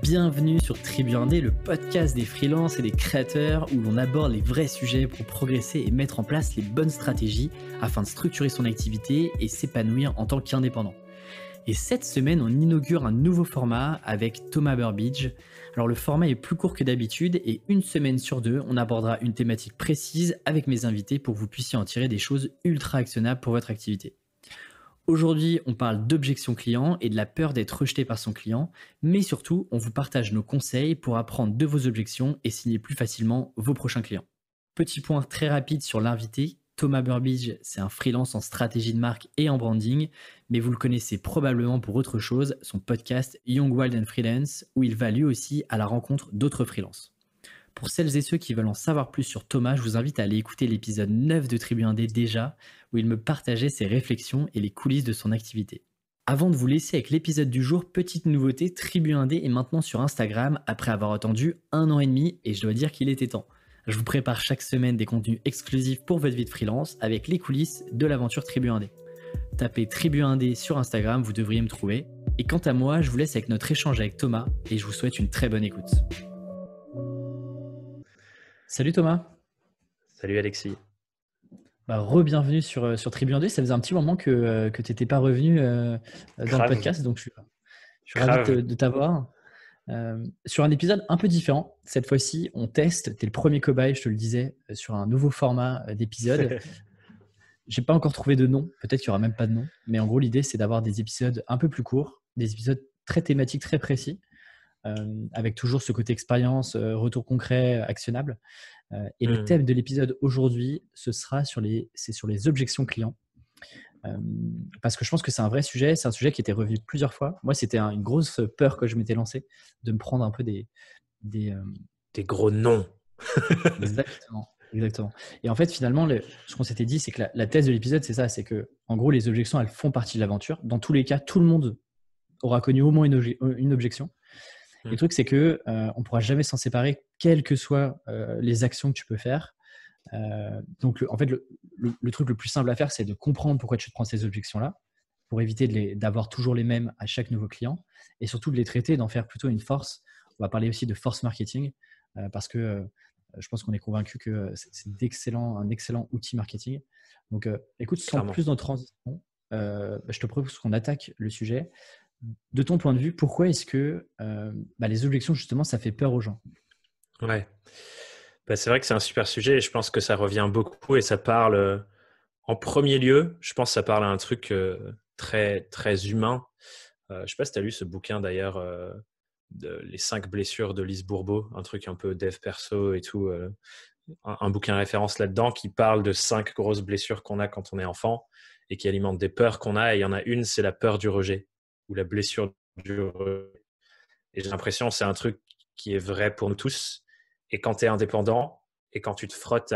Bienvenue sur Tribu Indé, le podcast des freelances et des créateurs où l'on aborde les vrais sujets pour progresser et mettre en place les bonnes stratégies afin de structurer son activité et s'épanouir en tant qu'indépendant. Et cette semaine, on inaugure un nouveau format avec Thomas Burbidge. Alors le format est plus court que d'habitude et une semaine sur deux, on abordera une thématique précise avec mes invités pour que vous puissiez en tirer des choses ultra actionnables pour votre activité. Aujourd'hui, on parle d'objection client et de la peur d'être rejeté par son client, mais surtout, on vous partage nos conseils pour apprendre de vos objections et signer plus facilement vos prochains clients. Petit point très rapide sur l'invité, Thomas Burbidge, c'est un freelance en stratégie de marque et en branding, mais vous le connaissez probablement pour autre chose, son podcast Young Wild and Freelance, où il va lui aussi à la rencontre d'autres freelances. Pour celles et ceux qui veulent en savoir plus sur Thomas, je vous invite à aller écouter l'épisode 9 de Tribu Indé déjà, où il me partageait ses réflexions et les coulisses de son activité. Avant de vous laisser avec l'épisode du jour, petite nouveauté, Tribu Indé est maintenant sur Instagram après avoir attendu 1 an et demi et je dois dire qu'il était temps. Je vous prépare chaque semaine des contenus exclusifs pour votre vie de freelance avec les coulisses de l'aventure Tribu Indé. Tapez Tribu Indé sur Instagram, vous devriez me trouver. Et quant à moi, je vous laisse avec notre échange avec Thomas et je vous souhaite une très bonne écoute. Salut Thomas. Salut Alexis. Re-bienvenue sur Tribu Indé. Ça faisait un petit moment que tu n'étais pas revenu dans le podcast, donc je suis ravi de t'avoir. Sur un épisode un peu différent, cette fois-ci, on teste. Tu es le premier cobaye, je te le disais, sur un nouveau format d'épisode. Je n'ai pas encore trouvé de nom, peut-être qu'il n'y aura même pas de nom, mais en gros, l'idée, c'est d'avoir des épisodes un peu plus courts, des épisodes très thématiques, très précis, avec toujours ce côté expérience, retour concret, actionnable. Et le thème de l'épisode aujourd'hui, c'est sur les objections clients. Parce que je pense que c'est un vrai sujet, c'est un sujet qui était revu plusieurs fois. Moi, c'était une grosse peur que je m'étais lancée de me prendre un peu des gros noms. Exactement. Et en fait, finalement, ce qu'on s'était dit, c'est que la thèse de l'épisode, c'est ça, c'est que en gros, les objections, elles font partie de l'aventure. Dans tous les cas, tout le monde aura connu au moins une objection. Et le truc, c'est que on ne pourra jamais s'en séparer, quelles que soient les actions que tu peux faire. Donc, en fait, le truc le plus simple à faire, c'est de comprendre pourquoi tu te prends ces objections-là, pour éviter d'avoir toujours les mêmes à chaque nouveau client, et surtout de les traiter, d'en faire plutôt une force. On va parler aussi de force marketing, parce que je pense qu'on est convaincu que c'est un excellent outil marketing. Donc, écoute, sans plus de transition, je te propose qu'on attaque le sujet. De ton point de vue, pourquoi est-ce que les objections, justement, ça fait peur aux gens? Ouais. C'est vrai que c'est un super sujet et je pense que ça revient beaucoup et ça parle, en premier lieu, je pense que ça parle à un truc très, très humain. Je ne sais pas si tu as lu ce bouquin d'ailleurs, Les 5 blessures de Lise Bourbeau, un truc un peu dev perso et tout, un bouquin référence là-dedans qui parle de 5 grosses blessures qu'on a quand on est enfant et qui alimentent des peurs qu'on a. Et il y en a une, c'est la peur du rejet ou la blessure du rejet. Et j'ai l'impression que c'est un truc qui est vrai pour nous tous. Et quand tu es indépendant et quand tu te frottes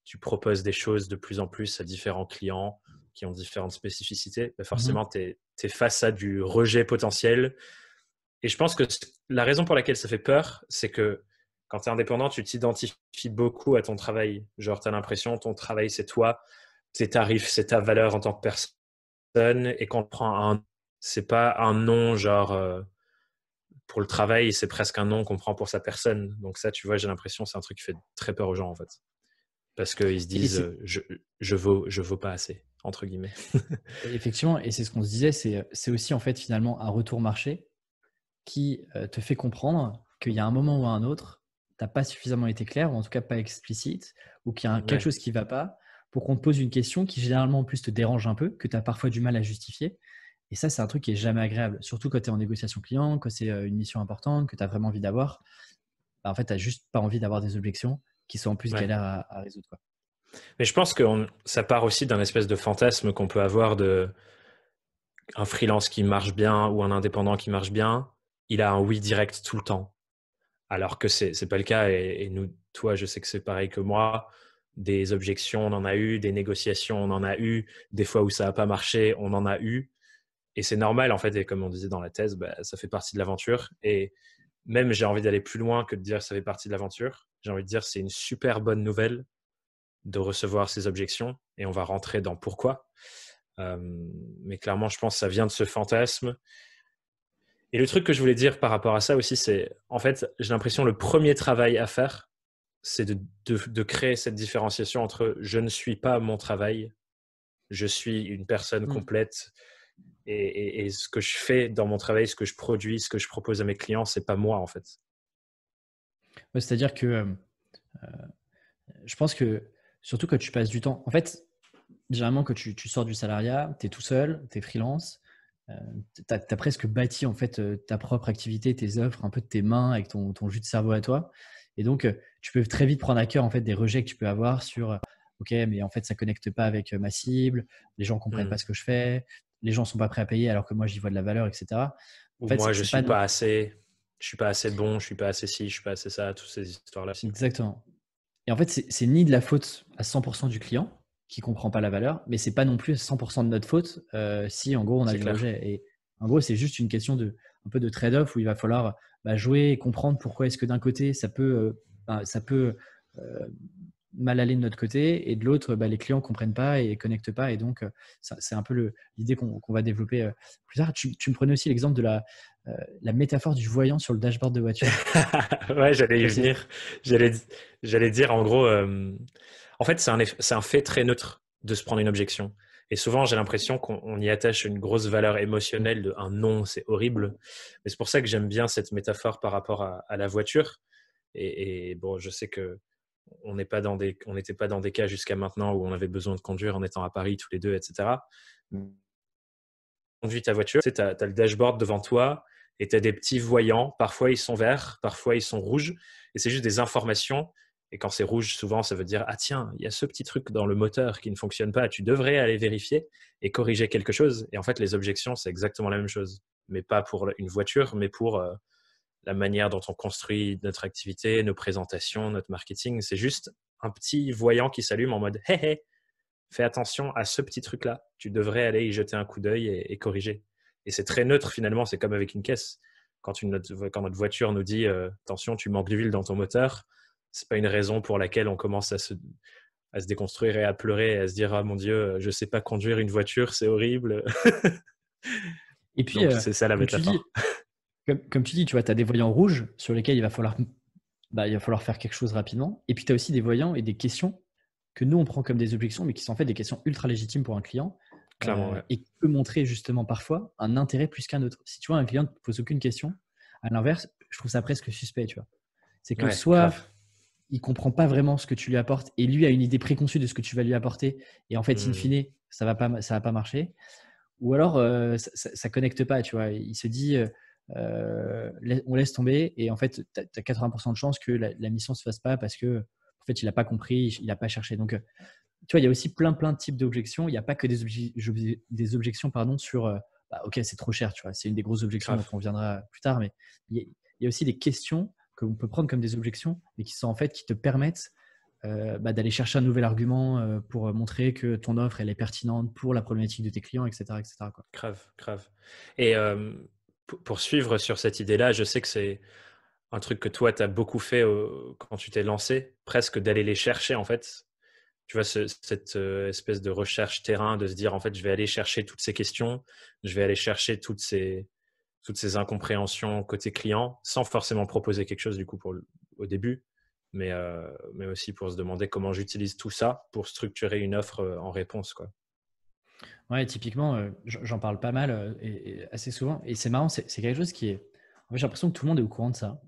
tu proposes des choses de plus en plus à différents clients qui ont différentes spécificités, forcément, tu es face à du rejet potentiel. Et je pense que la raison pour laquelle ça fait peur, c'est que quand tu es indépendant, tu t'identifies beaucoup à ton travail. Genre, tu as l'impression que ton travail, c'est toi, tes tarifs, c'est ta valeur en tant que personne. Et quand on prend c'est pas un nom genre pour le travail, c'est presque un nom qu'on prend pour sa personne. Donc ça, tu vois, j'ai l'impression que c'est un truc qui fait très peur aux gens en fait. Parce qu'ils se disent je vaux pas assez, entre guillemets. Effectivement, et c'est ce qu'on se disait, c'est aussi en fait finalement un retour marché qui te fait comprendre qu'il y a un moment ou un autre, tu n'as pas suffisamment été clair, ou en tout cas pas explicite, ou qu'il y a quelque chose qui ne va pas, pour qu'on te pose une question qui généralement en plus te dérange un peu, que tu as parfois du mal à justifier. Et ça, c'est un truc qui est jamais agréable, surtout quand tu es en négociation client, quand c'est une mission importante, que tu as vraiment envie d'avoir. En fait, tu n'as juste pas envie d'avoir des objections qui sont en plus galères à résoudre, quoi. Mais je pense que ça part aussi d'un espèce de fantasme qu'on peut avoir de un freelance qui marche bien ou un indépendant qui marche bien, il a un oui direct tout le temps. Alors que c'est pas le cas. Et nous, toi, je sais que c'est pareil que moi. Des objections, on en a eu. Des négociations, on en a eu. Des fois où ça n'a pas marché, on en a eu. Et c'est normal, en fait. Et comme on disait dans la thèse, ça fait partie de l'aventure. Et même, j'ai envie d'aller plus loin que de dire que ça fait partie de l'aventure. J'ai envie de dire que c'est une super bonne nouvelle de recevoir ces objections. Et on va rentrer dans pourquoi. Mais clairement, je pense que ça vient de ce fantasme. Et le truc que je voulais dire par rapport à ça aussi, c'est en fait, j'ai l'impression le premier travail à faire, c'est de créer cette différenciation entre je ne suis pas mon travail, je suis une personne Mm. complète et ce que je fais dans mon travail, ce que je produis, ce que je propose à mes clients, c'est pas moi en fait. Ouais, c'est-à-dire que je pense que surtout quand tu passes du temps, en fait, généralement quand tu sors du salariat, tu es tout seul, tu es freelance, tu as presque bâti en fait ta propre activité, tes offres, un peu de tes mains avec ton jus de cerveau à toi. Et donc, tu peux très vite prendre à cœur en fait des rejets que tu peux avoir sur OK, mais en fait, ça connecte pas avec ma cible, les gens comprennent pas Hmm. ce que je fais, les gens sont pas prêts à payer alors que moi j'y vois de la valeur, etc. En Ou fait, moi, c'est pas je suis pas assez bon, je suis pas assez ci, je suis pas assez ça, toutes ces histoires-là aussi. exactement. Et en fait, c'est ni de la faute à 100% du client qui comprend pas la valeur, mais c'est pas non plus 100% de notre faute si en gros on a C'est des clair. rejets. Et en gros, c'est juste une question de un peu de trade-off où il va falloir jouer et comprendre pourquoi est-ce que d'un côté ça peut euh, mal aller de notre côté et de l'autre les clients comprennent pas et connectent pas et donc c'est un peu l'idée qu'on va développer plus tard. Tu me prenais aussi l'exemple de la métaphore du voyant sur le dashboard de voiture. Ouais, j'allais y Ça, c'est venir. J'allais, j'allais dire en gros, en fait, c'est un fait très neutre de se prendre une objection. Et souvent, j'ai l'impression qu'on y attache une grosse valeur émotionnelle de un non, c'est horrible. Mais c'est pour ça que j'aime bien cette métaphore par rapport à la voiture. Et bon, je sais que on n'était pas dans des cas jusqu'à maintenant où on avait besoin de conduire en étant à Paris tous les deux, etc. Conduis ta voiture, tu sais, as le dashboard devant toi et tu as des petits voyants. Parfois, ils sont verts, parfois, ils sont rouges. Et c'est juste des informations. Et quand c'est rouge, souvent, ça veut dire, ah tiens, il y a ce petit truc dans le moteur qui ne fonctionne pas. Tu devrais aller vérifier et corriger quelque chose. Et en fait, les objections, c'est exactement la même chose. Mais pas pour une voiture, mais pour la manière dont on construit notre activité, nos présentations, notre marketing. C'est juste un petit voyant qui s'allume en mode, hé hé, fais attention à ce petit truc-là. Tu devrais aller y jeter un coup d'œil et corriger. Et c'est très neutre finalement, c'est comme avec une caisse. Quand notre voiture nous dit attention, tu manques d'huile dans ton moteur, c'est pas une raison pour laquelle on commence à se déconstruire et à pleurer et à se dire ah mon Dieu, je sais pas conduire une voiture, c'est horrible. Et puis, Donc c'est ça la comme tu dis, métaphore. comme tu dis, tu vois, tu as des voyants rouges sur lesquels il va falloir faire quelque chose rapidement. Et puis, tu as aussi des voyants et des questions que nous, on prend comme des objections, mais qui sont en fait des questions ultra légitimes pour un client Clairement, ouais. et qui peut montrer justement parfois un intérêt plus qu'un autre. Si tu vois, un client ne te pose aucune question, à l'inverse, je trouve ça presque suspect, tu vois. C'est que Ouais, soit grave. il comprend pas vraiment ce que tu lui apportes et lui a une idée préconçue de ce que tu vas lui apporter et en fait, in Hmm. fine, ça va pas marcher. Ou alors, ça connecte pas, tu vois. Il se dit, on laisse tomber et en fait, tu as 80% de chances que la mission ne se fasse pas parce que en fait, il n'a pas compris, il n'a pas cherché. Donc, tu vois, il y a aussi plein de types d'objections. Il n'y a pas que des objections pardon, sur OK, c'est trop cher, tu vois. C'est une des grosses objections dont Grave. on reviendra plus tard, mais il y a aussi des questions que l'on peut prendre comme des objections, mais qui sont en fait qui te permettent d'aller chercher un nouvel argument pour montrer que ton offre elle est pertinente pour la problématique de tes clients, etc., etc., quoi. Grave, grave. Et pour suivre sur cette idée-là, je sais que c'est un truc que toi, tu as beaucoup fait quand tu t'es lancé, presque d'aller les chercher en fait. Tu vois, cette espèce de recherche terrain, de se dire en fait, je vais aller chercher toutes ces questions, je vais aller chercher toutes ces incompréhensions côté client, sans forcément proposer quelque chose du coup au début, mais aussi pour se demander comment j'utilise tout ça pour structurer une offre en réponse, quoi. Ouais, typiquement, j'en parle pas mal et assez souvent. Et c'est marrant, c'est quelque chose qui est. En fait, j'ai l'impression que tout le monde est au courant de ça,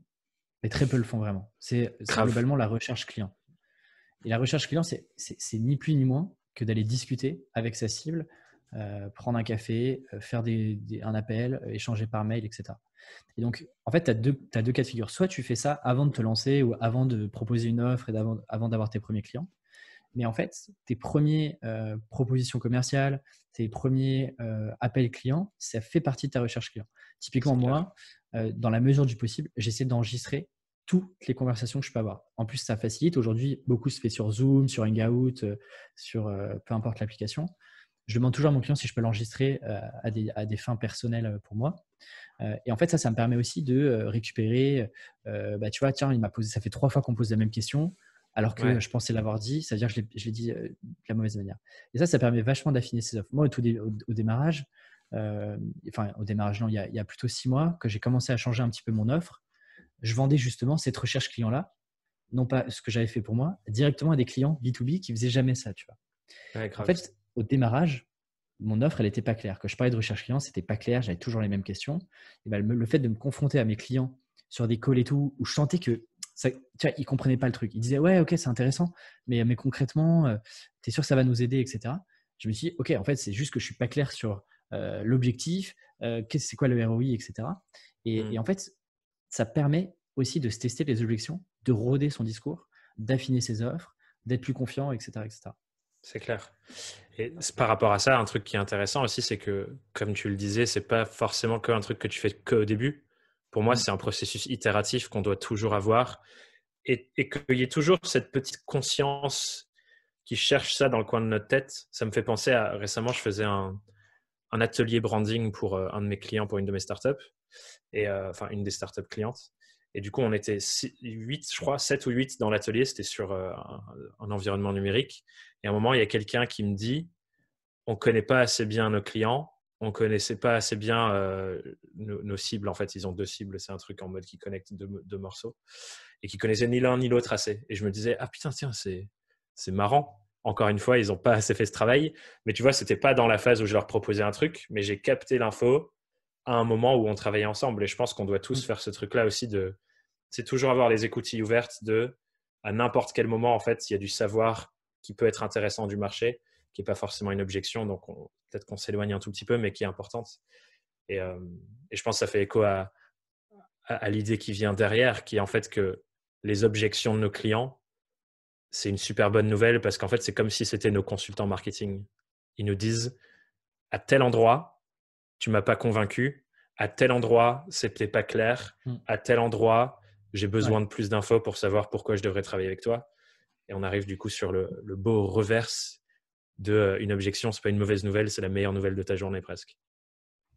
mais très peu le font vraiment. C'est Grave. globalement la recherche client. Et la recherche client, c'est ni plus ni moins que d'aller discuter avec sa cible, prendre un café, faire un appel, échanger par mail, etc. Et donc, en fait, tu as deux cas de figure. Soit tu fais ça avant de te lancer ou avant de proposer une offre et avant d'avoir tes premiers clients. Mais en fait, tes premiers propositions commerciales, tes premiers appels clients, ça fait partie de ta recherche client. Typiquement, C'est clair. moi, dans la mesure du possible, j'essaie d'enregistrer toutes les conversations que je peux avoir. En plus, ça facilite. Aujourd'hui, beaucoup se fait sur Zoom, sur Hangout, sur peu importe l'application. Je demande toujours à mon client si je peux l'enregistrer à des fins personnelles pour moi. Et en fait, ça me permet aussi de récupérer. Tu vois, tiens, il m'a posé, ça fait 3 fois qu'on pose la même question, alors que Ouais. je pensais l'avoir dit, c'est-à-dire que je l'ai dit de la mauvaise manière. Et ça permet vachement d'affiner ses offres. Moi, au démarrage, enfin au démarrage, non, il y a plutôt 6 mois, que j'ai commencé à changer un petit peu mon offre. Je vendais justement cette recherche client-là, non pas ce que j'avais fait pour moi, directement à des clients B2B qui faisaient jamais ça, tu vois. Ouais, En grave. fait, au démarrage, mon offre, elle n'était pas claire. Quand je parlais de recherche client, c'était pas clair, j'avais toujours les mêmes questions. Et ben, le fait de me confronter à mes clients sur des calls et tout, où je sentais que ça, tu vois, ils comprenaient pas le truc. Ils disaient ouais, ok, c'est intéressant, mais concrètement, tu es sûr que ça va nous aider, etc. Je me suis dit, ok, en fait, c'est juste que je suis pas clair sur l'objectif, c'est quoi le ROI, etc. Et en fait, ça permet aussi de se tester les objections, de roder son discours, d'affiner ses offres, d'être plus confiant, etc., etc. C'est clair. Et par rapport à ça, un truc qui est intéressant aussi, c'est que, comme tu le disais, c'est pas forcément qu'un truc que tu fais qu'au début. Pour moi, Mm. c'est un processus itératif qu'on doit toujours avoir et qu'il y ait toujours cette petite conscience qui cherche ça dans le coin de notre tête. Ça me fait penser à récemment, je faisais un atelier branding pour un de mes clients, pour une de mes startups, et enfin une des startups clientes. Et du coup, on était 8, je crois, 7 ou 8 dans l'atelier. C'était sur un environnement numérique. Et à un moment, il y a quelqu'un qui me dit, on ne connaît pas assez bien nos clients, on ne connaissait pas assez bien nos cibles. En fait, ils ont 2 cibles. C'est un truc en mode qui connecte 2 morceaux et qui connaissaient ni l'un ni l'autre assez. Et je me disais, ah putain, tiens, c'est marrant. Encore une fois, ils n'ont pas assez fait ce travail. Mais tu vois, ce n'était pas dans la phase où je leur proposais un truc, mais j'ai capté l'info à un moment où on travaillait ensemble. Et je pense qu'on doit tous Mm. faire ce truc-là aussi c'est toujours avoir les écoutilles ouvertes à n'importe quel moment, en fait, il y a du savoir qui peut être intéressant du marché, qui n'est pas forcément une objection, donc peut-être qu'on s'éloigne un tout petit peu, mais qui est importante. Et, euh, et je pense que ça fait écho à l'idée qui vient derrière, qui est en fait que les objections de nos clients, c'est une super bonne nouvelle parce qu'en fait, c'est comme si c'était nos consultants marketing. Ils nous disent, à tel endroit, tu m'as pas convaincu, à tel endroit, c'était pas clair, Mm. à tel endroit, j'ai Ouais. besoin de plus d'infos pour savoir pourquoi je devrais travailler avec toi. Et on arrive du coup sur le beau reverse de une objection, c'est pas une mauvaise nouvelle, c'est la meilleure nouvelle de ta journée presque.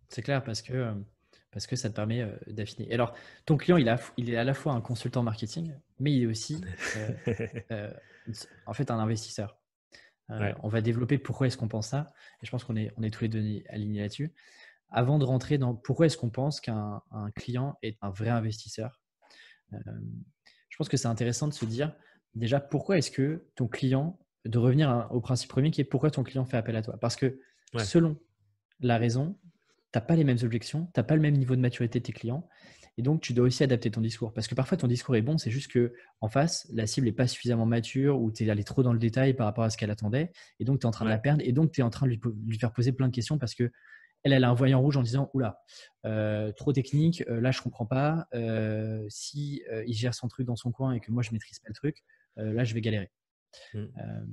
C'est clair parce que ça te permet d'affiner. Et alors, ton client, il est à la fois un consultant marketing, mais il est aussi euh, en fait un investisseur. Ouais, On va développer pourquoi est-ce qu'on pense ça. Et je pense on est tous les deux alignés là-dessus. Avant de rentrer dans pourquoi est-ce qu'on pense qu'un client est un vrai investisseur, euh, je pense que c'est intéressant de se dire déjà pourquoi est-ce que ton client, de revenir au principe premier qui est pourquoi ton client fait appel à toi. Parce que ouais, selon la raison, tu n'as pas les mêmes objections, tu n'as pas le même niveau de maturité de tes clients. Et donc, tu dois aussi adapter ton discours. Parce que parfois, ton discours est bon, c'est juste que en face, la cible n'est pas suffisamment mature ou tu es allé trop dans le détail par rapport à ce qu'elle attendait. Et donc, tu es en train de la ouais, perdre. Et donc, tu es en train de lui faire poser plein de questions parce que elle a un voyant rouge en disant oula, trop technique, là je comprends pas. Si il gère son truc dans son coin et que moi je maîtrise pas le truc, là je vais galérer. mm. Euh,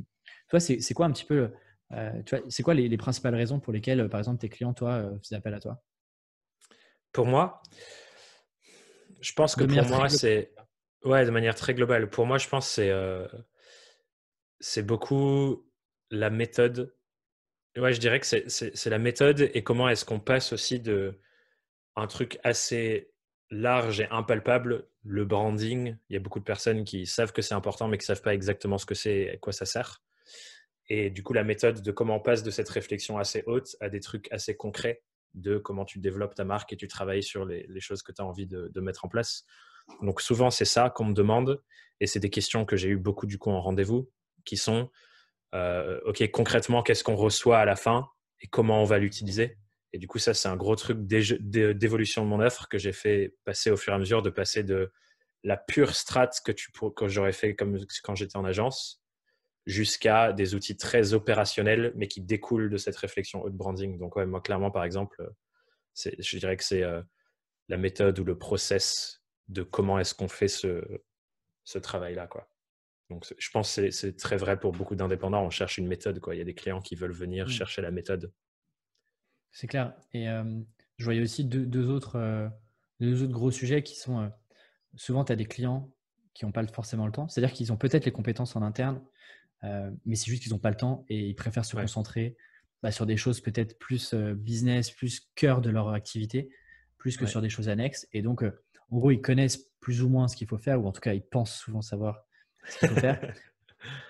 Toi, c'est quoi un petit peu, tu vois, c'est quoi les principales raisons pour lesquelles, par exemple, tes clients, toi, faisaient appel à toi? Pour moi, je pense que De pour manière très moi, globale. c'est ouais, de manière très globale. Pour moi, je pense que c'est beaucoup la méthode. Ouais, je dirais que c'est la méthode et comment est-ce qu'on passe aussi de un truc assez large et impalpable, le branding. Il y a beaucoup de personnes qui savent que c'est important, mais qui ne savent pas exactement ce que c'est et à quoi ça sert. Et du coup, la méthode de comment on passe de cette réflexion assez haute à des trucs assez concrets de comment tu développes ta marque et tu travailles sur les choses que tu as envie de mettre en place. Donc souvent, c'est ça qu'on me demande. Et c'est des questions que j'ai eu beaucoup du coup en rendez-vous qui sont, OK, concrètement, qu'est-ce qu'on reçoit à la fin et comment on va l'utiliser. Et du coup, ça, c'est un gros truc d'évolution de mon offre que j'ai fait passer au fur et à mesure, de passer de la pure strat que j'aurais fait comme quand j'étais en agence jusqu'à des outils très opérationnels, mais qui découlent de cette réflexion haute branding. Donc, ouais, moi, clairement, par exemple, je dirais que c'est la méthode ou le process de comment est-ce qu'on fait ce travail-là, quoi. Donc, je pense que c'est très vrai pour beaucoup d'indépendants. On cherche une méthode, quoi. Il y a des clients qui veulent venir Hmm, chercher la méthode. c'est clair. Et je voyais aussi deux autres gros sujets qui sont souvent, tu as des clients qui n'ont pas forcément le temps. C'est-à-dire qu'ils ont peut-être les compétences en interne, mais c'est juste qu'ils n'ont pas le temps et ils préfèrent se Ouais, concentrer sur des choses peut-être plus business, plus cœur de leur activité, plus que ouais, sur des choses annexes. Et donc, en gros, ils connaissent plus ou moins ce qu'il faut faire, ou en tout cas, ils pensent souvent savoir ce qu'il faut faire.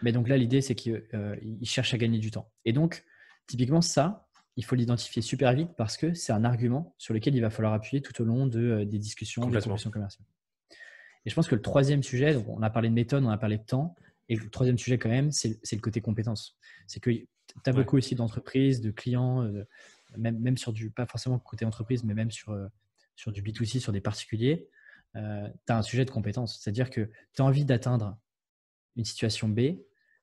Mais donc là, l'idée, c'est qu'ils cherchent à gagner du temps. Et donc, typiquement, ça, il faut l'identifier super vite parce que c'est un argument sur lequel il va falloir appuyer tout au long des discussions, des Complètement. propositions commerciales. Et je pense que le troisième sujet, donc on a parlé de méthode, on a parlé de temps, et le troisième sujet quand même, c'est le côté compétences. C'est que tu as Ouais. beaucoup aussi d'entreprises, de clients, même sur du, pas forcément côté entreprise, mais même sur du B2C, sur des particuliers, tu as un sujet de compétences. C'est-à-dire que tu as envie d'atteindre une situation B,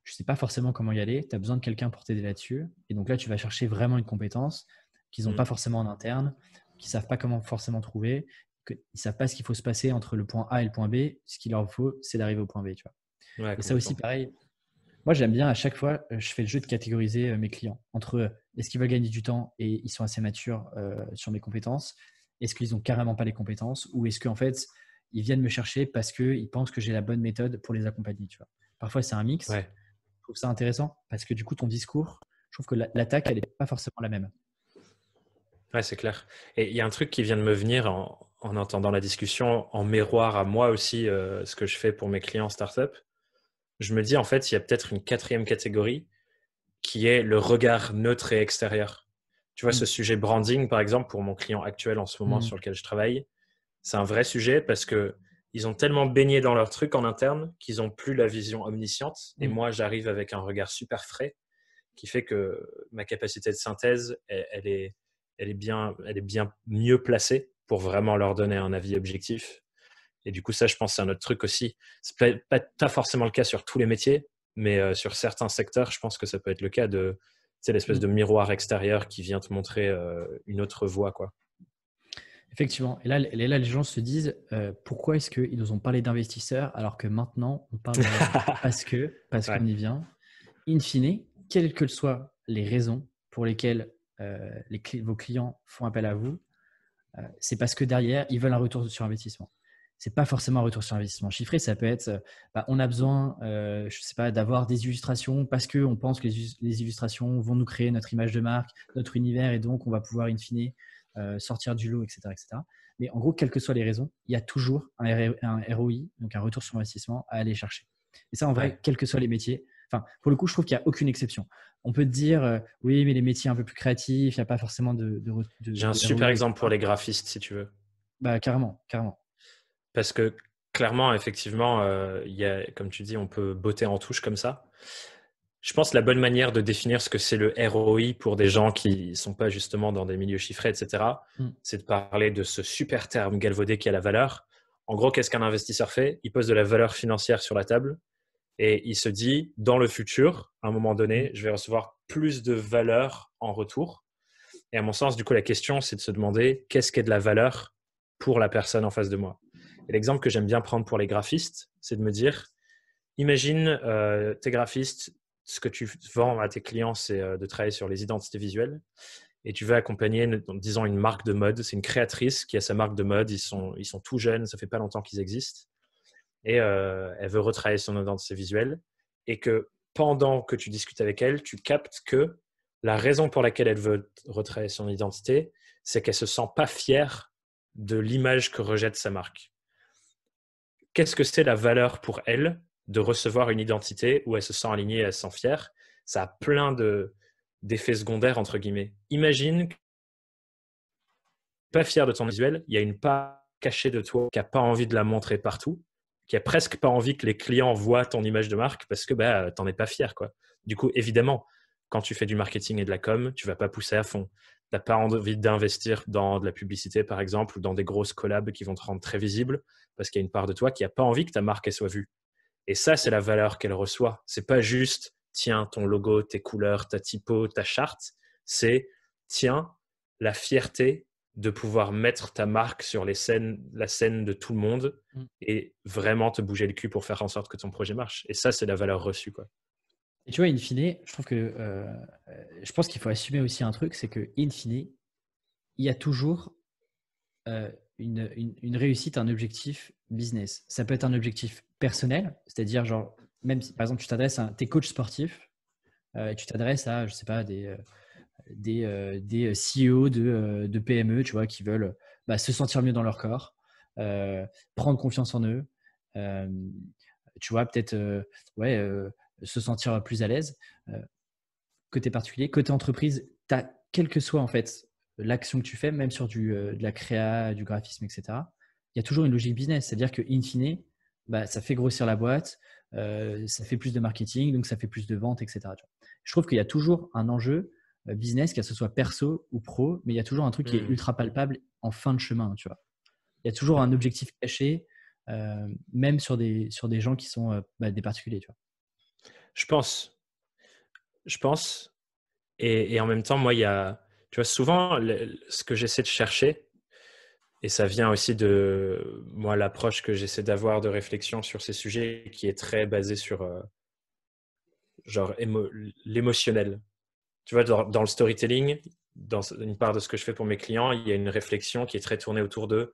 je ne sais pas forcément comment y aller, tu as besoin de quelqu'un pour t'aider là-dessus. Et donc là, tu vas chercher vraiment une compétence qu'ils n'ont Mm. pas forcément en interne, qu'ils ne savent pas comment forcément trouver, qu'ils ne savent pas ce qu'il faut se passer entre le point A et le point B. Ce qu'il leur faut, c'est d'arriver au point B. Tu vois. Ouais, Et ça aussi, complètement. pareil, moi j'aime bien à chaque fois, je fais le jeu de catégoriser mes clients entre est-ce qu'ils veulent gagner du temps et ils sont assez matures sur mes compétences, est-ce qu'ils n'ont carrément pas les compétences ou est-ce qu'en fait, ils viennent me chercher parce qu'ils pensent que j'ai la bonne méthode pour les accompagner. Tu vois. Parfois, c'est un mix. Ouais. Je trouve ça intéressant parce que du coup, ton discours, je trouve que l'attaque, elle n'est pas forcément la même. Ouais, c'est clair. Et il y a un truc qui vient de me venir en entendant la discussion, en miroir à moi aussi, ce que je fais pour mes clients startup. Je me dis, en fait, il y a peut-être une quatrième catégorie qui est le regard neutre et extérieur. Tu vois, Mm. ce sujet branding, par exemple, pour mon client actuel en ce moment Mm. sur lequel je travaille, c'est un vrai sujet parce que ils ont tellement baigné dans leur truc en interne qu'ils n'ont plus la vision omnisciente. Et Mm. moi, j'arrive avec un regard super frais qui fait que ma capacité de synthèse, elle est bien mieux placée pour vraiment leur donner un avis objectif. Et du coup, ça, je pense, c'est un autre truc aussi. C'est pas forcément le cas sur tous les métiers, mais sur certains secteurs, je pense que ça peut être le cas de, c'est l'espèce Mm. de miroir extérieur qui vient te montrer une autre voie, quoi. Effectivement. Et là, les gens se disent pourquoi est-ce qu'ils nous ont parlé d'investisseurs alors que maintenant on parle d'argent? Parce Ouais, qu'on y vient. In fine, quelles que soient les raisons pour lesquelles vos clients font appel à vous, c'est parce que derrière, ils veulent un retour sur investissement. C'est pas forcément un retour sur investissement chiffré, ça peut être on a besoin, je sais pas, d'avoir des illustrations parce qu'on pense que les illustrations vont nous créer notre image de marque, notre univers et donc on va pouvoir in fine sortir du lot, etc., etc. Mais en gros, quelles que soient les raisons, il y a toujours un ROI, donc un retour sur investissement à aller chercher. Et ça, en vrai, ouais. quels que soient les métiers, enfin, pour le coup, je trouve qu'il n'y a aucune exception. On peut te dire, oui, mais les métiers un peu plus créatifs, il n'y a pas forcément J'ai un de super ROI, exemple pour etc. les graphistes, si tu veux. Bah, carrément, carrément. Parce que clairement, effectivement, il y a, comme tu dis, on peut botter en touche comme ça. Je pense que la bonne manière de définir ce que c'est le ROI pour des gens qui ne sont pas justement dans des milieux chiffrés, etc., Mm. c'est de parler de ce super terme galvaudé qui a la valeur. En gros, qu'est-ce qu'un investisseur fait? Il pose de la valeur financière sur la table et il se dit, dans le futur, à un moment Mm. donné, je vais recevoir plus de valeur en retour. Et à mon sens, du coup, la question, c'est de se demander qu'est-ce qu'est de la valeur pour la personne en face de moi. Et l'exemple que j'aime bien prendre pour les graphistes, c'est de me dire, imagine, t'es graphiste, ce que tu vends à tes clients, c'est de travailler sur les identités visuelles et tu veux accompagner, disons, une marque de mode. C'est une créatrice qui a sa marque de mode, ils sont tout jeunes, ça fait pas longtemps qu'ils existent et elle veut retravailler son identité visuelle et que pendant que tu discutes avec elle, tu captes que la raison pour laquelle elle veut retravailler son identité, c'est qu'elle se sent pas fière de l'image que rejette sa marque. Qu'est-ce que c'est la valeur pour elle de recevoir une identité où elle se sent alignée, elle se sent fière? Ça a plein d'effets secondaires, entre guillemets. Imagine que tu n'es pas fier de ton visuel, il y a une part cachée de toi qui n'a pas envie de la montrer partout, qui a presque pas envie que les clients voient ton image de marque parce que bah, tu n'en es pas fier, quoi. Du coup, évidemment, quand tu fais du marketing et de la com, tu ne vas pas pousser à fond. Tu n'as pas envie d'investir dans de la publicité, par exemple, ou dans des grosses collabs qui vont te rendre très visible parce qu'il y a une part de toi qui n'a pas envie que ta marque elle soit vue. Et ça, c'est la valeur qu'elle reçoit. C'est pas juste, tiens, ton logo, tes couleurs, ta typo, ta charte. C'est, tiens, la fierté de pouvoir mettre ta marque sur la scène de tout le monde Mm. et vraiment te bouger le cul pour faire en sorte que ton projet marche. Et ça, c'est la valeur reçue, quoi. Et tu vois, in fine, je trouve que je pense qu'il faut assumer aussi un truc, c'est que in fine, il y a toujours une réussite, un objectif business. Ça peut être un objectif personnel, c'est-à-dire genre, même si par exemple tu t'adresses à tes coachs sportifs, et tu t'adresses à, je sais pas, des CEO de PME, tu vois, qui veulent se sentir mieux dans leur corps, prendre confiance en eux, euh, tu vois, peut-être ouais, se sentir plus à l'aise. Côté particulier, côté entreprise, tu as quelle que soit en fait l'action que tu fais, même sur de la créa, du graphisme, etc., il y a toujours une logique business. C'est-à-dire que in fine, bah, ça fait grossir la boîte, ça fait plus de marketing, donc ça fait plus de ventes, etc. Tu vois. Je trouve qu'il y a toujours un enjeu business, que ce soit perso ou pro, mais il y a toujours un truc qui est Hmm. ultra palpable en fin de chemin. Tu vois. Il y a toujours un objectif caché, même sur des gens qui sont bah, des particuliers. Tu vois. Je pense, je pense. Et en même temps, moi, il y a, tu vois, souvent, ce que j'essaie de chercher, et ça vient aussi de moi, l'approche que j'essaie d'avoir de réflexion sur ces sujets, qui est très basée sur genre l'émotionnel. Tu vois, dans le storytelling, dans une part de ce que je fais pour mes clients, il y a une réflexion qui est très tournée autour de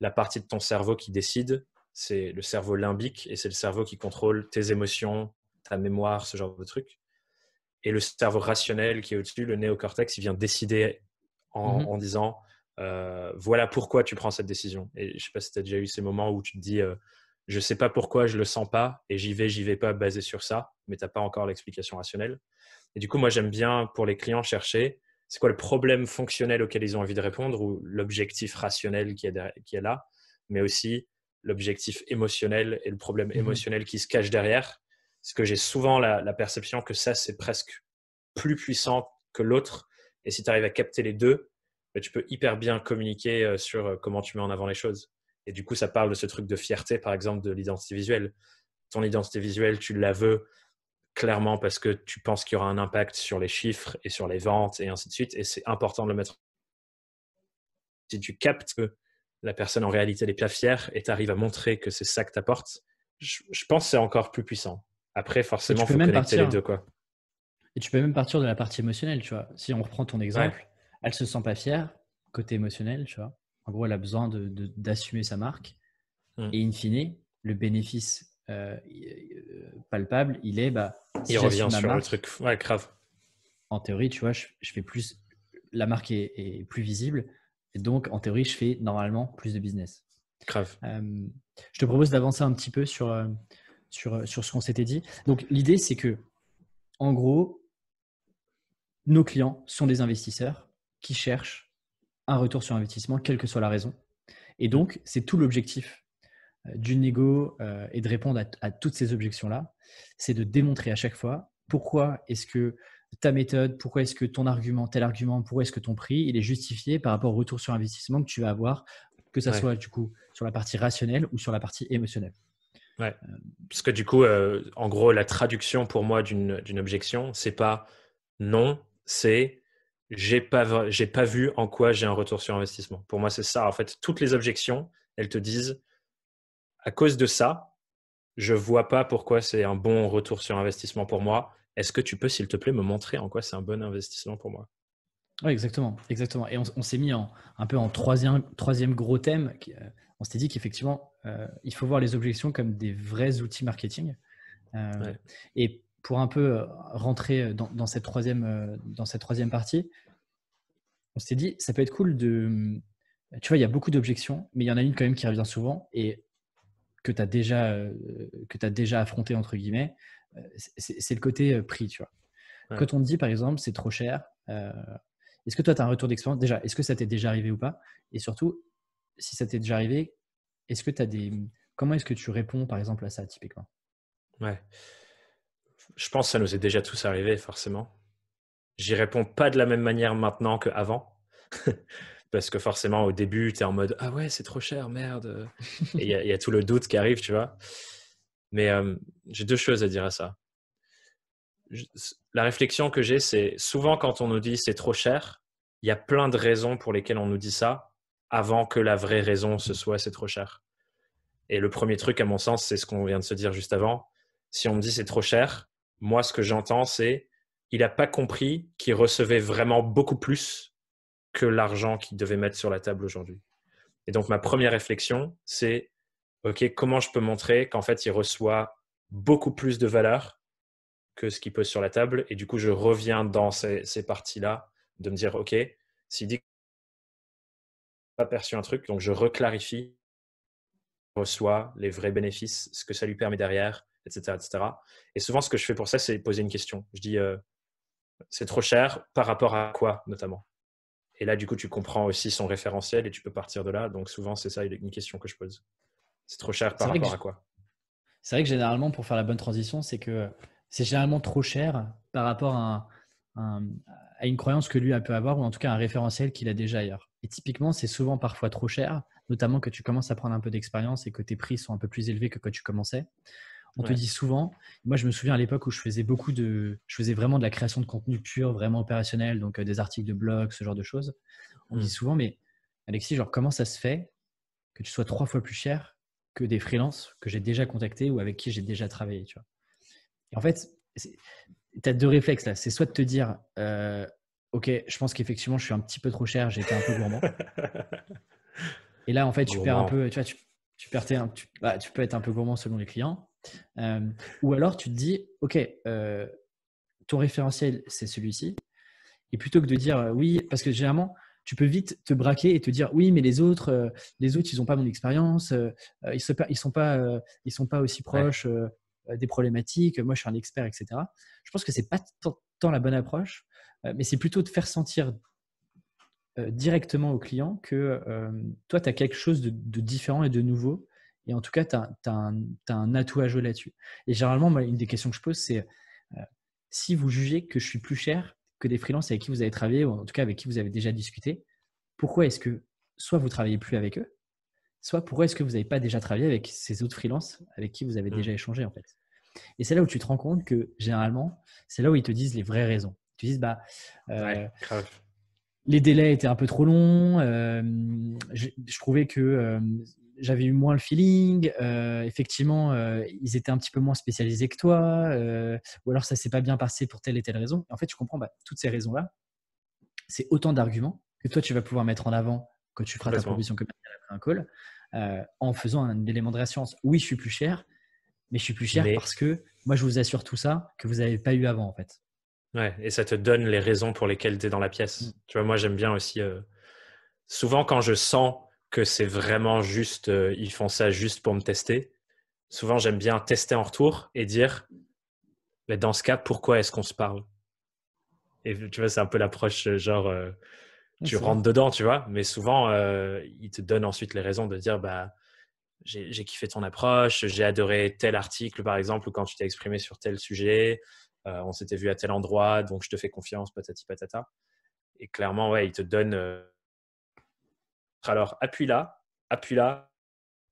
la partie de ton cerveau qui décide. C'est le cerveau limbique et c'est le cerveau qui contrôle tes émotions, ta mémoire, ce genre de trucs. Et le cerveau rationnel qui est au-dessus, le néocortex, il vient décider en Mhm. disant voilà pourquoi tu prends cette décision. Et je ne sais pas si tu as déjà eu ces moments où tu te dis je ne sais pas pourquoi, je ne le sens pas et j'y vais pas basé sur ça, mais tu n'as pas encore l'explication rationnelle. Et du coup, moi, j'aime bien pour les clients chercher c'est quoi le problème fonctionnel auquel ils ont envie de répondre ou l'objectif rationnel qui est là, mais aussi l'objectif émotionnel et le problème Mhm. émotionnel qui se cache derrière. Parce que j'ai souvent la perception que ça, c'est presque plus puissant que l'autre. Et si tu arrives à capter les deux, bah, tu peux hyper bien communiquer sur comment tu mets en avant les choses. Et du coup, ça parle de ce truc de fierté, par exemple, de l'identité visuelle. Ton identité visuelle, tu la veux clairement parce que tu penses qu'il y aura un impact sur les chiffres et sur les ventes et ainsi de suite. Et c'est important de le mettre. Si tu captes que la personne en réalité n'est pas fière et tu arrives à montrer que c'est ça que tu apportes, je pense que c'est encore plus puissant. Après, Et forcément, tu il peux faut même connecter les partir. deux, quoi. Et tu peux même partir de la partie émotionnelle, tu vois. Si on reprend ton Ouais. exemple, elle se sent pas fière, côté émotionnel, tu vois. En gros, elle a besoin d'assumer sa marque. Mm. Et in fine, le bénéfice palpable, il est, bah, Il si revient j'assume ma sur le marque, truc. Ouais, grave. en théorie, tu vois, je fais plus, la marque est plus visible. Et donc, en théorie, je fais normalement plus de business. Grave. Je te propose d'avancer un petit peu sur ce qu'on s'était dit. Donc, l'idée, c'est que, en gros, nos clients sont des investisseurs qui cherchent un retour sur investissement, quelle que soit la raison. Et Mm. donc, c'est tout l'objectif du négo et de répondre à toutes ces objections-là. C'est de démontrer à chaque fois pourquoi est-ce que ta méthode, pourquoi est-ce que ton argument, tel argument, pourquoi est-ce que ton prix, il est justifié par rapport au retour sur investissement que tu vas avoir, que ça Ouais. soit du coup sur la partie rationnelle ou sur la partie émotionnelle. Ouais. Parce que du coup, en gros, la traduction pour moi d'une objection, c'est pas non, c'est j'ai pas vu en quoi j'ai un retour sur investissement. Pour moi, c'est ça. En fait, toutes les objections, elles te disent à cause de ça, je vois pas pourquoi c'est un bon retour sur investissement pour moi. Est-ce que tu peux, s'il te plaît, me montrer en quoi c'est un bon investissement pour moi? Oui, exactement, exactement. Et on s'est mis un peu en troisième gros thème. On s'était dit qu'effectivement, il faut voir les objections comme des vrais outils marketing. Ouais. Et pour un peu rentrer dans cette troisième partie, on s'était dit, ça peut être cool de. Tu vois, il y a beaucoup d'objections, mais il y en a une quand même qui revient souvent et que tu as déjà affronté, entre guillemets. C'est le côté prix, tu vois. Ouais. Quand on te dit, par exemple, c'est trop cher, est-ce que toi, tu as un retour d'expérience? Déjà, est-ce que ça t'est déjà arrivé ou pas? Et surtout, si ça t'est déjà arrivé, est-ce que tu as des. Comment est-ce que tu réponds, par exemple, à ça, typiquement? Ouais. Je pense que ça nous est déjà tous arrivé, forcément. J'y réponds pas de la même manière maintenant qu'avant. Parce que forcément, au début, tu es en mode ah ouais, c'est trop cher, merde. Et il y a tout le doute qui arrive, tu vois. Mais j'ai deux choses à dire à ça. La réflexion que j'ai, c'est souvent quand on nous dit c'est trop cher, il y a plein de raisons pour lesquelles on nous dit ça avant que la vraie raison ce soit c'est trop cher. Et le premier truc, à mon sens, c'est ce qu'on vient de se dire juste avant. Si on me dit c'est trop cher, moi, ce que j'entends, c'est il n'a pas compris qu'il recevait vraiment beaucoup plus que l'argent qu'il devait mettre sur la table aujourd'hui. Et donc, ma première réflexion, c'est OK, comment je peux montrer qu'en fait, il reçoit beaucoup plus de valeur que ce qu'il pose sur la table. Et du coup, je reviens dans ces parties-là de me dire OK, s'il dit qu'il n'a pas perçu un truc, donc je reclarifie reçoit, les vrais bénéfices, ce que ça lui permet derrière, etc., etc. Et souvent, ce que je fais pour ça, c'est poser une question. Je dis, C'est trop cher par rapport à quoi, notamment? Et là, du coup, tu comprends aussi son référentiel et tu peux partir de là. Donc, souvent, c'est ça une question que je pose. C'est trop cher C'est par vrai que rapport à quoi? C'est vrai que généralement, pour faire la bonne transition, c'est que c'est généralement trop cher par rapport un- à une croyance que lui peut avoir ou en tout cas un référentiel qu'il a déjà ailleurs. Et typiquement, c'est souvent parfois trop cher, notamment que tu commences à prendre un peu d'expérience et que tes prix sont un peu plus élevés que quand tu commençais. On te Ouais. dit souvent, moi je me souviens à l'époque où je faisais vraiment de la création de contenu pur, vraiment opérationnel, donc des articles de blog, ce genre de choses. On me dit Hmm. souvent, mais Alexis, genre comment ça se fait que tu sois 3 fois plus cher que des freelances que j'ai déjà contactés ou avec qui j'ai déjà travaillé, tu vois. Et en fait, tu as deux réflexes là. C'est soit de te dire, ok, je pense qu'effectivement, je suis un petit peu trop cher, j'ai été un peu gourmand. Et là, en fait, tu perds un Gourmand. peu, tu vois, tu peux être un peu gourmand selon les clients. Ou alors, tu te dis, ok, ton référentiel, c'est celui-ci. Et plutôt que de dire oui, parce que généralement, tu peux vite te braquer et te dire oui, mais les autres, ils n'ont pas mon expérience, ils sont pas aussi Ouais. proches des problématiques. Moi, je suis un expert, etc. Je pense que c'est pas tant la bonne approche, mais c'est plutôt de faire sentir directement au client que toi, tu as quelque chose de différent et de nouveau. Et en tout cas, tu as un atout à jouer là-dessus. Et généralement, moi, une des questions que je pose, c'est euh, si vous jugez que je suis plus cher que des freelances avec qui vous avez travaillé, ou en tout cas avec qui vous avez déjà discuté, pourquoi est-ce que soit vous travaillez plus avec eux, soit pourquoi est-ce que vous n'avez pas déjà travaillé avec ces autres freelances avec qui vous avez Hmm. déjà échangé en fait. Et c'est là où tu te rends compte que généralement, c'est là où ils te disent les vraies raisons. Ils te disent, bah, Ouais, euh, grave. les délais étaient un peu trop longs. Je trouvais que j'avais eu moins le feeling. Effectivement, ils étaient un petit peu moins spécialisés que toi. Ou alors ça s'est pas bien passé pour telle et telle raison. Et en fait, tu comprends, bah, toutes ces raisons-là, c'est autant d'arguments que toi, tu vas pouvoir mettre en avant quand tu feras ta Complètement. proposition commerciale après un call, en faisant un élément de réassurance. Oui, je suis plus cher, mais je suis plus cher Mais, parce que moi, je vous assure tout ça que vous n'avez pas eu avant, en fait. ouais, et ça te donne les raisons pour lesquelles tu es dans la Mm. pièce. Tu vois, moi, j'aime bien aussi. Souvent, quand je sens que c'est vraiment juste, ils font ça juste pour me tester, souvent, j'aime bien tester en retour et dire, mais dans ce cas, pourquoi est-ce qu'on se parle? Et tu vois, c'est un peu l'approche genre, Ouais, tu c'est vrai. rentres dedans, tu vois, mais souvent, ils te donnent ensuite les raisons de dire, bah, j'ai kiffé ton approche, j'ai adoré tel article, par exemple, ou quand tu t'es exprimé sur tel sujet, on s'était vu à tel endroit, donc je te fais confiance, patati patata. Et clairement, ouais, ils te donnent, alors appuie là,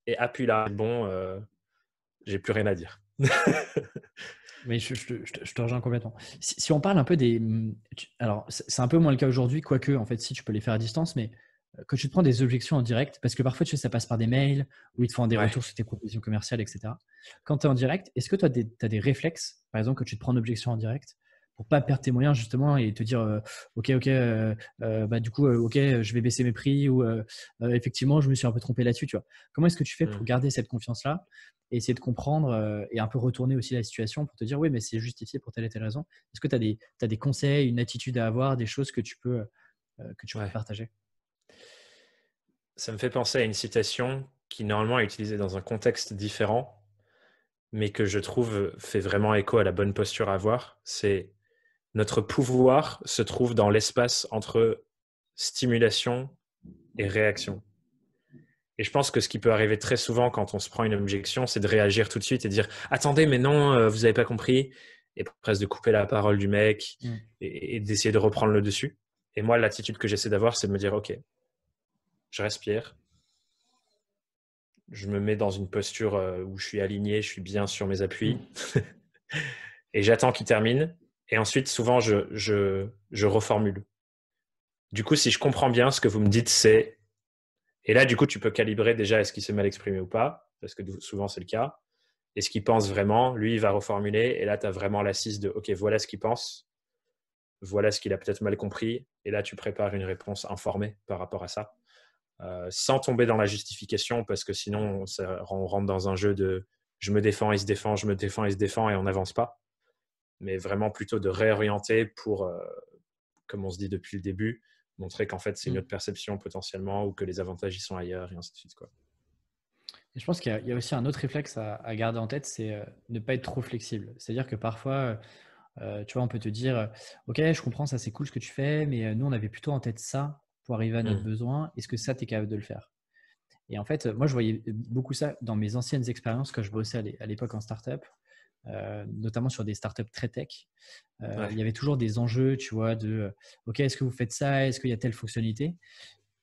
et appuie là. Bon, j'ai plus rien à dire. Mais je te rejoins complètement. Si on parle un peu alors, c'est un peu moins le cas aujourd'hui, quoique, en fait, si tu peux les faire à distance, mais quand tu te prends des objections en direct, parce que parfois, tu sais, ça passe par des mails, où ils te font des Ouais. retours sur tes propositions commerciales, etc. Quand tu es en direct, est-ce que toi, tu as des réflexes, par exemple, quand tu te prends une objection en direct, pour pas perdre tes moyens, justement, et te dire, OK, bah, du coup, OK, je vais baisser mes prix, ou effectivement, je me suis un peu trompé là-dessus, tu vois. Comment est-ce que tu fais Hmm. pour garder cette confiance-là et essayer de comprendre et un peu retourner aussi la situation pour te dire oui, mais c'est justifié pour telle et telle raison. Est-ce que tu as des conseils, une attitude à avoir, des choses que tu peux Ouais. partager? Ça me fait penser à une citation qui normalement est utilisée dans un contexte différent, mais que je trouve fait vraiment écho à la bonne posture à avoir. C'est notre pouvoir se trouve dans l'espace entre stimulation et réaction. Et je pense que ce qui peut arriver très souvent quand on se prend une objection, c'est de réagir tout de suite et dire attendez, mais non, vous n'avez pas compris, et presque de couper la parole du mec Mm. et d'essayer de reprendre le dessus. Et moi, l'attitude que j'essaie d'avoir, c'est de me dire ok, je respire, je me mets dans une posture où je suis aligné, je suis bien sur mes appuis, Mm. et j'attends qu'il termine. Et ensuite, souvent, je reformule. Du coup, si je comprends bien, ce que vous me dites, c'est et là, du coup, tu peux calibrer déjà est-ce qu'il s'est mal exprimé ou pas, parce que souvent c'est le cas. Est-ce qu'il pense vraiment? Lui, il va reformuler. Et là, tu as vraiment l'assise de OK, voilà ce qu'il pense, voilà ce qu'il a peut-être mal compris. Et là, tu prépares une réponse informée par rapport à ça, sans tomber dans la justification, parce que sinon, on rentre dans un jeu de je me défends, il se défend, je me défends, il se défend, et on n'avance pas. Mais vraiment plutôt de réorienter pour, comme on se dit depuis le début, montrer qu'en fait, c'est une Mm. autre perception potentiellement ou que les avantages y sont ailleurs et ainsi de suite, quoi. Et je pense qu'il y a aussi un autre réflexe à garder en tête, c'est ne pas être trop flexible. C'est-à-dire que parfois, Tu vois, on peut te dire, OK, je comprends, ça c'est cool ce que tu fais, mais nous, on avait plutôt en tête ça pour arriver à notre Hmm. besoin. Est-ce que ça, tu es capable de le faire? Et en fait, moi, je voyais beaucoup ça dans mes anciennes expériences quand je bossais à l'époque en startup, notamment sur des startups très tech. Ouais, Il y avait toujours des enjeux, tu vois, OK, est-ce que vous faites ça? Est-ce qu'il y a telle fonctionnalité?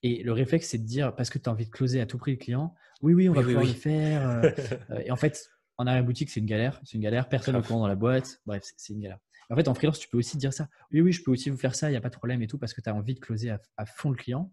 Et le réflexe, c'est de dire, parce que tu as envie de closer à tout prix le client, oui, oui, on oui, va oui, pouvoir le oui. faire. Et en fait, en arrière-boutique, c'est une galère. C'est une galère. Personne ne Grave. commande dans la boîte. Bref, c'est une galère. Et en fait, en freelance, tu peux aussi dire ça. Oui, oui, je peux aussi vous faire ça. Il n'y a pas de problème et tout, parce que tu as envie de closer à fond le client.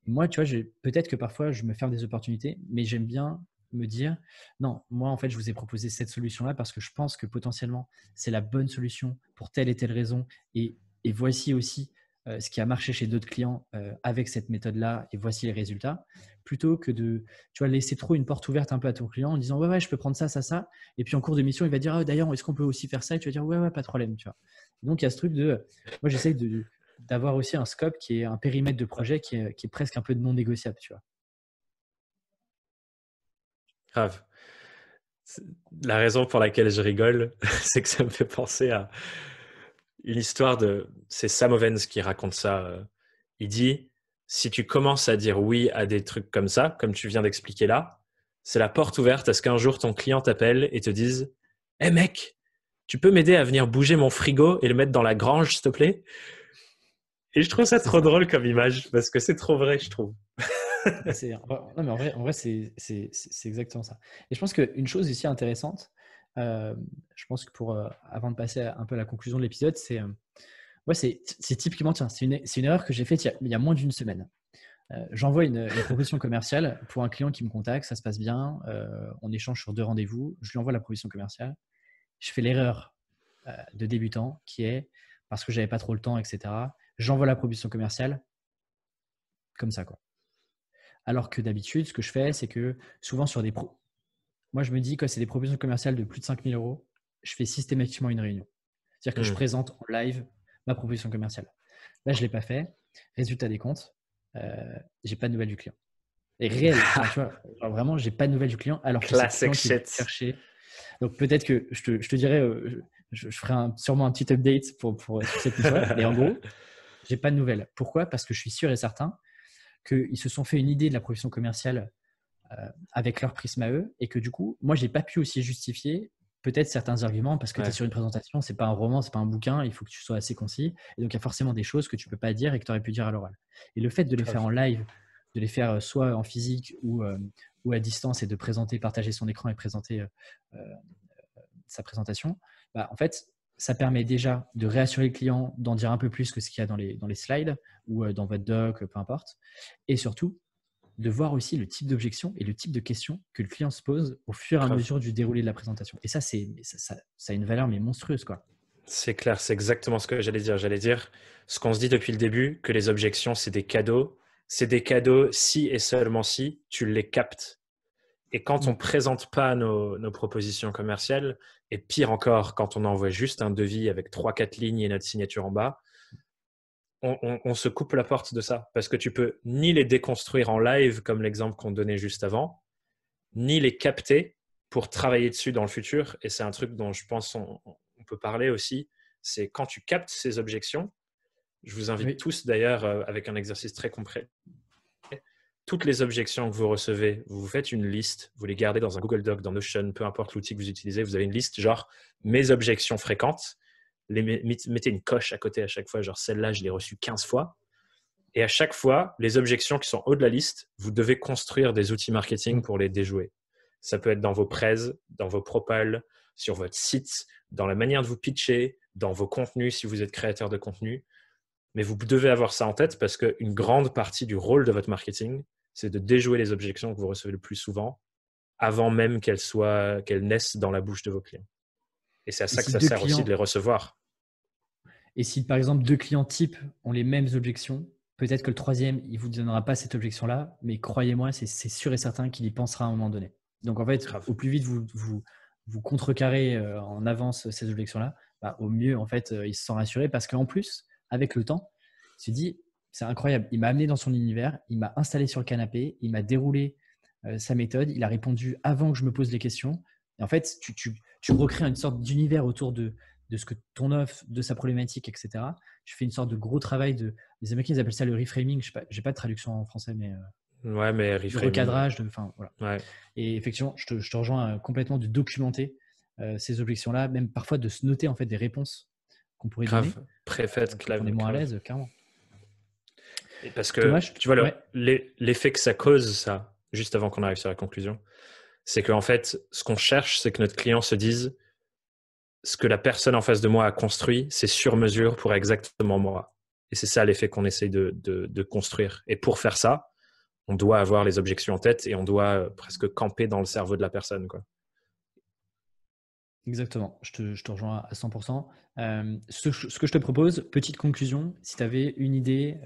Et moi, tu vois, peut-être que parfois, je me ferme des opportunités, mais j'aime bien me dire, non, moi, en fait, je vous ai proposé cette solution-là parce que je pense que potentiellement, c'est la bonne solution pour telle et telle raison. Et voici aussi ce qui a marché chez d'autres clients avec cette méthode-là, et voici les résultats, plutôt que de, tu vois, laisser trop une porte ouverte un peu à ton client en disant, ouais, ouais, je peux prendre ça, ça, ça. Et puis en cours de mission, il va dire, ah, d'ailleurs, est-ce qu'on peut aussi faire ça? Et tu vas dire, ouais, ouais, pas de problème, tu vois. Donc, il y a ce truc moi, j'essaye d'avoir aussi un scope qui est un périmètre de projet qui est presque un peu non négociable, tu vois. Grave. C'est- La raison pour laquelle je rigole, c'est que ça me fait penser à une histoire de. C'est Sam Ovens qui raconte ça. Il dit, si tu commences à dire oui à des trucs comme ça, comme tu viens d'expliquer là, c'est la porte ouverte à ce qu'un jour ton client t'appelle et te dise, hé mec, tu peux m'aider à venir bouger mon frigo et le mettre dans la grange, s'il te plaît? Et je trouve ça C'est trop ça. drôle comme image parce que c'est trop vrai, je trouve. Non, mais en vrai c'est exactement ça. Et je pense qu'une chose ici intéressante, euh, je pense que avant de passer un peu à la conclusion de l'épisode, ouais, c'est typiquement, tiens, c'est une erreur que j'ai faite il y a moins d'une semaine. J'envoie une proposition commerciale pour un client qui me contacte, ça se passe bien, on échange sur 2 rendez-vous, je lui envoie la proposition commerciale. Je fais l'erreur de débutant qui est, parce que j'avais pas trop le temps, etc., j'envoie la proposition commerciale comme ça, quoi. Alors que d'habitude, ce que je fais, c'est que souvent sur moi je me dis que c'est des propositions commerciales de plus de 5 000 euros, je fais systématiquement une réunion. C'est-à-dire que je Hmm. présente en live ma proposition commerciale. Là, je ne l'ai pas fait. Résultat des comptes, j'ai pas de nouvelles du client. Et réel, enfin, tu vois, genre vraiment, j'ai pas de nouvelles du client alors que c'est le Classic client qui est venu me shit. chercher. Donc peut-être que je te dirais, je ferai sûrement un petit update sur cette mission-là. Mais en gros, j'ai pas de nouvelles. Pourquoi? Parce que je suis sûr et certain qu'ils se sont fait une idée de la proposition commerciale avec leur prisme à eux et que du coup, moi, j'ai pas pu aussi justifier peut-être certains arguments parce que tu es Ouais, sur une présentation, c'est pas un roman, c'est pas un bouquin, il faut que tu sois assez concis. Et donc, il y a forcément des choses que tu peux pas dire et que tu aurais pu dire à l'oral. Et le fait de les faire grave. en live, de les faire soit en physique ou à distance et de présenter, partager son écran et présenter euh, sa présentation, bah, en fait, ça permet déjà de réassurer le client, d'en dire un peu plus que ce qu'il y a dans les slides ou dans votre doc, peu importe. Et surtout, de voir aussi le type d'objection et le type de questions que le client se pose au fur et à Grave. mesure du déroulé de la présentation. Et ça, ça a une valeur mais monstrueuse, quoi. C'est clair, c'est exactement ce que j'allais dire. J'allais dire ce qu'on se dit depuis le début, que les objections, c'est des cadeaux. C'est des cadeaux si et seulement si tu les captes. Et quand on Mm. ne présente pas nos propositions commerciales, et pire encore, quand on envoie juste un devis avec 3-4 lignes et notre signature en bas, on se coupe la porte de ça. Parce que tu peux ni les déconstruire en live, comme l'exemple qu'on donnait juste avant, ni les capter pour travailler dessus dans le futur. Et c'est un truc dont je pense on peut parler aussi. C'est quand tu captes ces objections, je vous invite Oui. tous d'ailleurs avec un exercice très concret. Toutes les objections que vous recevez, vous vous faites une liste, vous les gardez dans un Google Doc, dans Notion, peu importe l'outil que vous utilisez, vous avez une liste genre mes objections fréquentes, mettez une coche à côté à chaque fois, genre celle-là, je l'ai reçue 15 fois. Et à chaque fois, les objections qui sont haut de la liste, vous devez construire des outils marketing Mm. pour les déjouer. Ça peut être dans vos prêts, dans vos propals, sur votre site, dans la manière de vous pitcher, dans vos contenus si vous êtes créateur de contenu. Mais vous devez avoir ça en tête parce qu'une grande partie du rôle de votre marketing, c'est de déjouer les objections que vous recevez le plus souvent avant même qu'elles naissent dans la bouche de vos clients. Et c'est à Et ça que si ça deux sert aussi de les clients, recevoir. et si par exemple 2 clients types ont les mêmes objections, peut-être que le troisième, il vous donnera pas cette objection-là, mais croyez-moi, c'est sûr et certain qu'il y pensera à un moment donné. Donc en fait, Grave. au plus vite vous contrecarrez en avance ces objections-là, bah, au mieux en fait, il se sent rassuré parce qu'en plus, avec le temps, il se dit, c'est incroyable, il m'a amené dans son univers, il m'a installé sur le canapé, il m'a déroulé sa méthode, il a répondu avant que je me pose les questions. Et en fait, tu recrées une sorte d'univers autour de ce que ton offre, de sa problématique, etc. Je fais une sorte de gros travail les Américains ils appellent ça le reframing. Je sais pas, j'ai pas de traduction en français, mais Ouais, mais de reframing. recadrage, enfin voilà. Ouais. Et effectivement, je te rejoins complètement de documenter ces objections-là, même parfois de se noter en fait des réponses qu'on pourrait donner. Préfaites, quand on est moins à l'aise, clairement. Et parce que Thomas, tu vois, l'effet que ça cause, ça, juste avant qu'on arrive sur la conclusion, c'est qu'en fait, ce qu'on cherche, c'est que notre client se dise ce que la personne en face de moi a construit, c'est sur mesure pour exactement moi. Et c'est ça l'effet qu'on essaye de construire. Et pour faire ça, on doit avoir les objections en tête et on doit presque camper dans le cerveau de la personne, quoi. Exactement, je te rejoins à 100%. Ce que je te propose, petite conclusion, si tu avais une idée,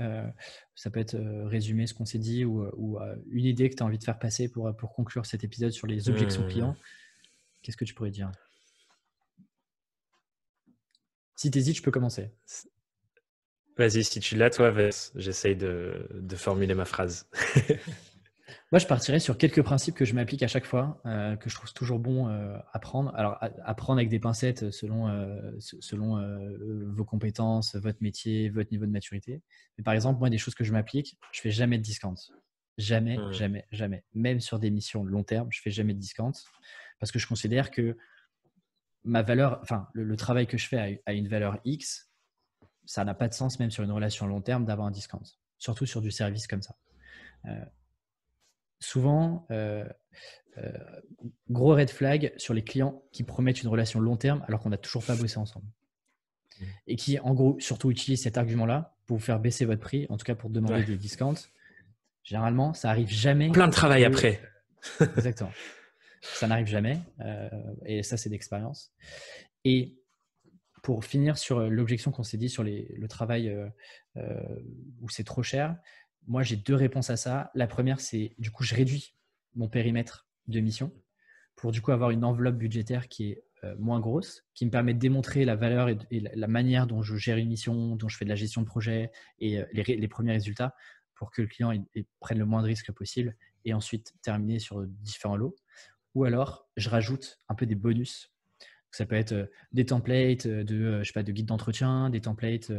ça peut être résumer ce qu'on s'est dit ou une idée que tu as envie de faire passer pour conclure cet épisode sur les objections clients, qu'est-ce que tu pourrais dire? Si tu hésites, je peux commencer. Vas-y, si tu l'as, toi, j'essaye de formuler ma phrase. Moi, je partirais sur quelques principes que je m'applique à chaque fois, que je trouve toujours bon à prendre. Alors, à prendre avec des pincettes selon vos compétences, votre métier, votre niveau de maturité. Mais par exemple, moi, des choses que je m'applique, je fais jamais de discount. Jamais, jamais, jamais. Même sur des missions long terme, je fais jamais de discount parce que je considère que ma valeur, enfin, le travail que je fais a une valeur X, ça n'a pas de sens, même sur une relation long terme, d'avoir un discount. Surtout sur du service comme ça. Souvent, gros red flag sur les clients qui promettent une relation long terme alors qu'on n'a toujours pas bossé ensemble. Et qui, en gros, surtout utilisent cet argument-là pour vous faire baisser votre prix, en tout cas pour demander des discounts. Généralement, ça arrive jamais. Plein de travail après. Exactement. Ça n'arrive jamais. Et ça, c'est d'expérience. Et pour finir sur l'objection qu'on s'est dit sur le travail où c'est trop cher, moi, j'ai deux réponses à ça. La première, c'est du coup, je réduis mon périmètre de mission pour du coup avoir une enveloppe budgétaire qui est moins grosse, qui me permet de démontrer la valeur et la manière dont je gère une mission, dont je fais de la gestion de projet et les premiers résultats pour que le client il prenne le moins de risques possible et ensuite terminer sur différents lots. Ou alors, je rajoute un peu des bonus. Ça peut être des templates de guides d'entretien, des templates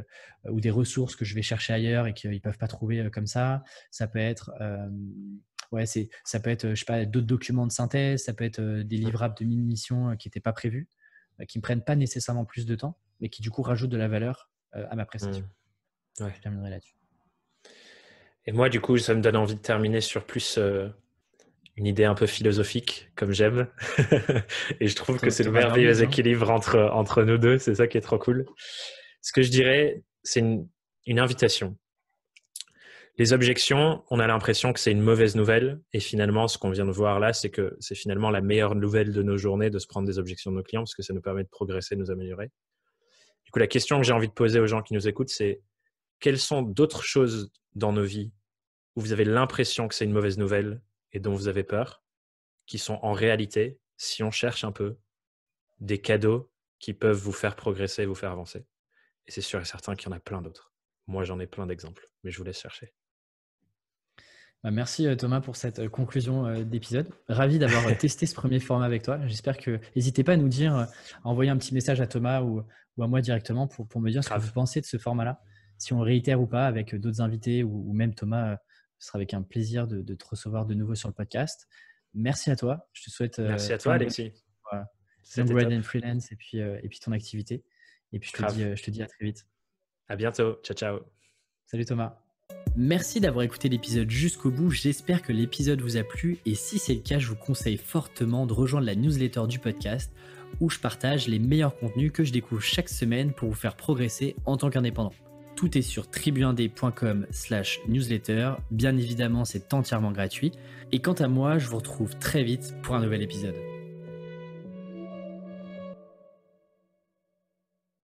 ou des ressources que je vais chercher ailleurs et qu'ils ne peuvent pas trouver comme ça. Ça peut être, d'autres documents de synthèse, ça peut être des livrables de mini-missions qui n'étaient pas prévus, qui ne me prennent pas nécessairement plus de temps, mais qui du coup rajoutent de la valeur à ma prestation. Ouais. Je terminerai là-dessus. Et moi, du coup, ça me donne envie de terminer sur plus une idée un peu philosophique, comme j'aime. Et je trouve que c'est le merveilleux équilibre entre nous deux. C'est ça qui est trop cool. Ce que je dirais, c'est une invitation. Les objections, on a l'impression que c'est une mauvaise nouvelle. Et finalement, ce qu'on vient de voir là, c'est que c'est finalement la meilleure nouvelle de nos journées de se prendre des objections de nos clients parce que ça nous permet de progresser, de nous améliorer. Du coup, la question que j'ai envie de poser aux gens qui nous écoutent, c'est quelles sont d'autres choses dans nos vies où vous avez l'impression que c'est une mauvaise nouvelle et dont vous avez peur, qui sont en réalité, si on cherche un peu, des cadeaux qui peuvent vous faire progresser et vous faire avancer. Et c'est sûr et certain qu'il y en a plein d'autres. Moi, j'en ai plein d'exemples, mais je vous laisse chercher. Merci Thomas pour cette conclusion d'épisode. Ravi d'avoir testé ce premier format avec toi. J'espère que n'hésitez pas à nous dire, à envoyer un petit message à Thomas ou à moi directement pour me dire ce que vous pensez de ce format-là. Si on réitère ou pas avec d'autres invités ou même Thomas, ce sera avec un plaisir de te recevoir de nouveau sur le podcast. Merci à toi. Je te souhaite. Merci à toi, Alexis. Long Ride and Freelance et puis ton activité. Et puis je te dis à très vite. À bientôt. Ciao, ciao. Salut Thomas. Merci d'avoir écouté l'épisode jusqu'au bout. J'espère que l'épisode vous a plu. Et si c'est le cas, je vous conseille fortement de rejoindre la newsletter du podcast où je partage les meilleurs contenus que je découvre chaque semaine pour vous faire progresser en tant qu'indépendant. Tout est sur tribuindé.com/newsletter. Bien évidemment, c'est entièrement gratuit. Et quant à moi, je vous retrouve très vite pour un nouvel épisode.